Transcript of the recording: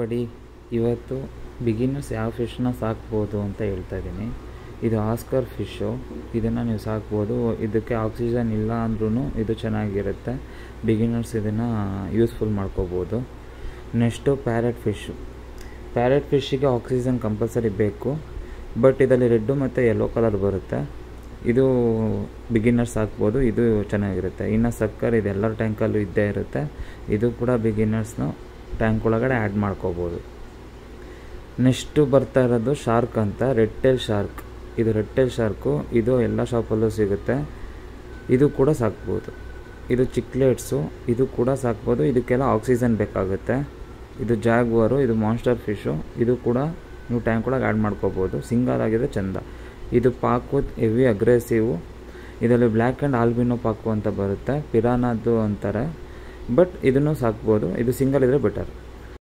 ಬಡಿ ಇವತ್ತು ಬಿಗಿನರ್ಸ್ ಯಾವ ಫಿಶ್ನ ಸಾಕ್ಬೋದು ಅಂತ ಹೇಳ್ತಾ ಇದ್ದೀನಿ. ಇದು ಆಸ್ಕರ್ ಫಿಶ್ಶು. ಇದನ್ನು ನೀವು ಸಾಕ್ಬೋದು. ಇದಕ್ಕೆ ಆಕ್ಸಿಜನ್ ಇಲ್ಲ ಅಂದ್ರೂ ಇದು ಚೆನ್ನಾಗಿರುತ್ತೆ. ಬಿಗಿನರ್ಸ್ ಇದನ್ನು ಯೂಸ್ಫುಲ್ ಮಾಡ್ಕೋಬೋದು. Next parrot fish. ಪ್ಯಾರೆಟ್ ಫಿಶ್ಶಿಗೆ ಆಕ್ಸಿಜನ್ ಕಂಪಲ್ಸರಿ ಬೇಕು, ಬಟ್ ಇದರಲ್ಲಿ ರೆಡ್ಡು ಮತ್ತು ಯೆಲ್ಲೋ ಕಲರ್ ಬರುತ್ತೆ. ಇದು ಬಿಗಿನರ್ಸ್ ಹಾಕ್ಬೋದು, ಇದು ಚೆನ್ನಾಗಿರುತ್ತೆ. ಇನ್ನು ಸಕ್ಕರ್ ಇದು ಎಲ್ಲರ ಟ್ಯಾಂಕಲ್ಲೂ ಇದ್ದೇ ಇರುತ್ತೆ. ಇದು ಕೂಡ ಬಿಗಿನರ್ಸ್ನ ಟ್ಯಾಂಕ್ ಒಳಗಡೆ ಆ್ಯಡ್ ಮಾಡ್ಕೋಬೋದು. ನೆಕ್ಸ್ಟು ಬರ್ತಾ ಇರೋದು ಶಾರ್ಕ್ ಅಂತ, ರೆಡ್ ಟೇಲ್ ಶಾರ್ಕ್. ಇದು ರೆಡ್ ಟೇಲ್ ಶಾರ್ಕು, ಇದು ಎಲ್ಲ ಶಾಪಲ್ಲೂ ಸಿಗುತ್ತೆ. ಇದು ಕೂಡ ಸಾಕ್ಬೋದು. ಇದು ಚಿಕ್ಲೆಟ್ಸು, ಇದು ಕೂಡ ಸಾಕ್ಬೋದು. ಇದಕ್ಕೆಲ್ಲ ಆಕ್ಸಿಜನ್ ಬೇಕಾಗುತ್ತೆ. ಇದು ಜಾಗ್ವಾರು, ಇದು ಮಾನ್ಸ್ಟರ್ ಫಿಶ್ಶು. ಇದು ಕೂಡ ನೀವು ಟ್ಯಾಂಕ್ ಒಳಗೆ ಆ್ಯಡ್ ಮಾಡ್ಕೋಬೋದು. ಸಿಂಗಲ್ ಆಗಿದ್ರೆ ಚೆಂದ. ಇದು ಪಾಕು ಹೆವಿ ಅಗ್ರೆಸಿವು. ಇದರಲ್ಲಿ ಬ್ಲ್ಯಾಕ್ ಆ್ಯಂಡ್ ಆಲ್ಬಿನೋ ಪಾಕು ಅಂತ ಬರುತ್ತೆ, ಪಿರಾನದ್ದು ಅಂತಾರೆ. ಬಟ್ ಇದನ್ನು ಸಾಕ್ಬೋದು. ಇದು ಸಿಂಗಲ್ ಇದ್ದರೆ ಬೆಟರ್.